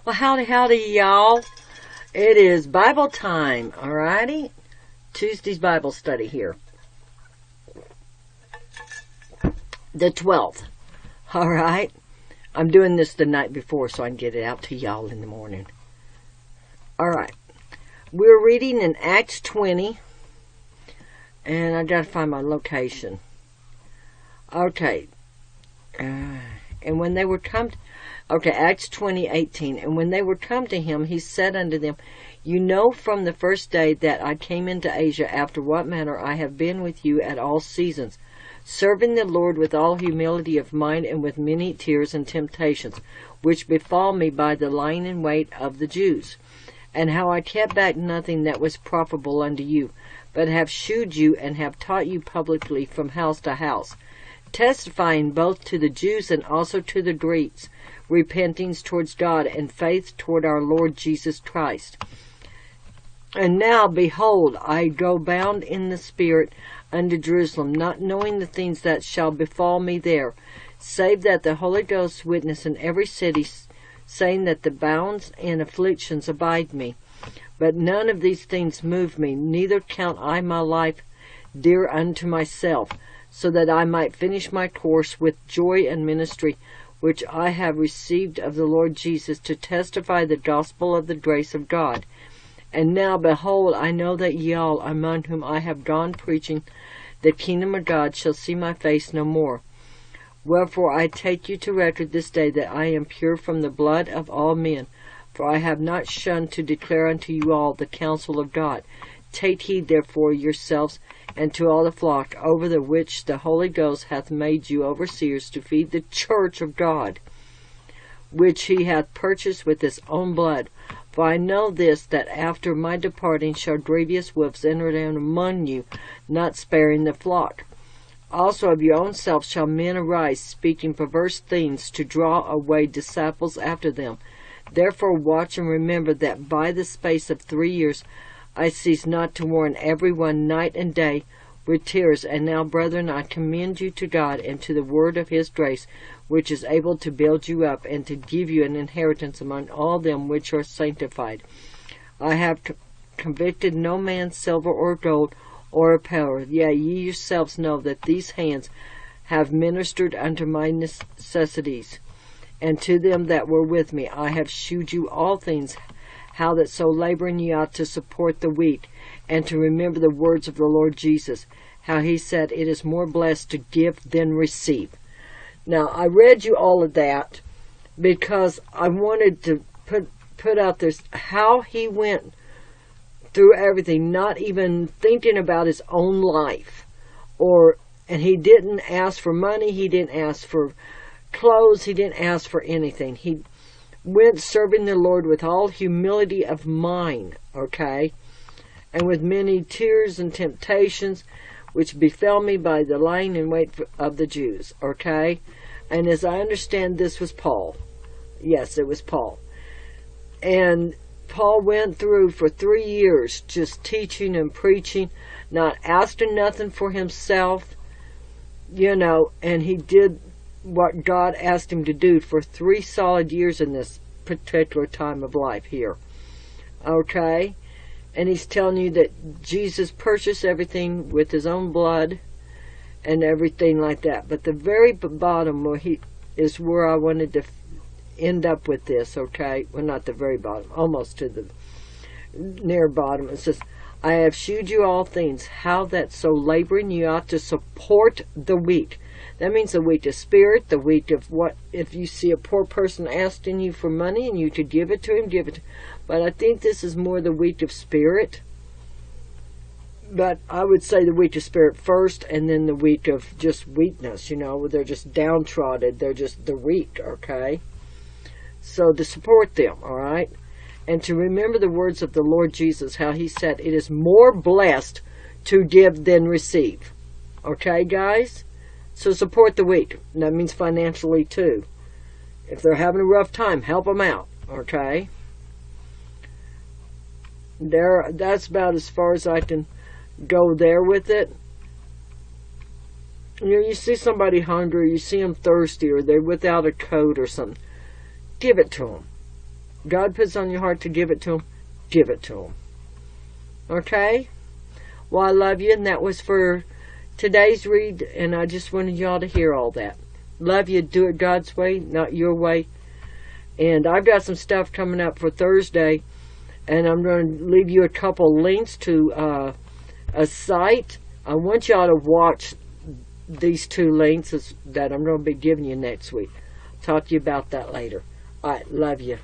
Well, howdy, howdy, y'all. It is Bible time, alrighty? Tuesday's Bible study here. The 12th, alright? I'm doing this the night before so I can get it out to y'all in the morning. Alright. We're reading in Acts 20, and I gotta find my location. Okay. And when they were come to, Acts 20:18. And when they were come to him, he said unto them, You know from the first day that I came into Asia, after what manner I have been with you at all seasons, serving the Lord with all humility of mind and with many tears and temptations, which befall me by the lying in wait of the Jews, and how I kept back nothing that was profitable unto you, but have shewed you and have taught you publicly from house to house, testifying both to the Jews and also to the Greeks, repentance towards God and faith toward our Lord Jesus Christ. And now, behold, I go bound in the Spirit unto Jerusalem, not knowing the things that shall befall me there, save that the Holy Ghost witness in every city, saying that the bounds and afflictions abide me. But none of these things move me, neither count I my life dear unto myself, so that I might finish my course with joy and ministry, which I have received of the Lord Jesus, to testify the gospel of the grace of God. And now, behold, I know that ye all, among whom I have gone preaching the kingdom of God, shall see my face no more. Wherefore I take you to record this day that I am pure from the blood of all men, for I have not shunned to declare unto you all the counsel of God. Take heed therefore yourselves and to all the flock, over the which the Holy Ghost hath made you overseers, to feed the church of God, which he hath purchased with his own blood. For I know this, that after my departing shall grievous wolves enter down among you, not sparing the flock. Also of your own selves shall men arise, speaking perverse things, to draw away disciples after them. Therefore watch and remember that by the space of 3 years I cease not to warn every one night and day with tears. And now, brethren, I commend you to God and to the word of his grace, which is able to build you up and to give you an inheritance among all them which are sanctified. I have convicted no man silver or gold or apparel. Yea, ye yourselves know that these hands have ministered unto my necessities. And to them that were with me I have shewed you all things, how that so laboring ye ought to support the weak, and to remember the words of the Lord Jesus, how he said, It is more blessed to give than receive. Now, I read you all of that because I wanted to put out this, how he went through everything, not even thinking about his own life. And he didn't ask for money, he didn't ask for clothes, he didn't ask for anything. He went serving the Lord with all humility of mind, okay? And with many tears and temptations, which befell me by the lying in wait of the Jews, okay? And as I understand, this was Paul. Yes, it was Paul. And Paul went through for 3 years just teaching and preaching, not asking nothing for himself, and he did what God asked him to do for 3 solid years in this particular time of life here. Okay? And he's telling you that Jesus purchased everything with his own blood and everything like that. But the very bottom is where I wanted to end up with this, okay? Well, not the very bottom, almost to the near bottom. It says, I have shewed you all things, how that so laboring you ought to support the weak. That means the weak of spirit, the weak of what, if you see a poor person asking you for money and you could give it to him, give it to him. But I think this is more the weak of spirit. But I would say the weak of spirit first, and then the weak of just weakness, they're just downtrodden, they're weak, okay? So to support them, all right? And to remember the words of the Lord Jesus, how he said, it is more blessed to give than receive. Okay, guys? So support the weak. And that means financially, too. If they're having a rough time, help them out, okay? That's about as far as I can go there with it. You see somebody hungry, you see them thirsty, or they're without a coat or something. Give it to them. God puts on your heart to give it to Him, give it to Him. Okay? Well, I love you, and that was for today's read, and I just wanted y'all to hear all that. Love you. Do it God's way, not your way. And I've got some stuff coming up for Thursday, and I'm going to leave you a couple links to a site. I want y'all to watch these 2 links that I'm going to be giving you next week. Talk to you about that later. All right, love you.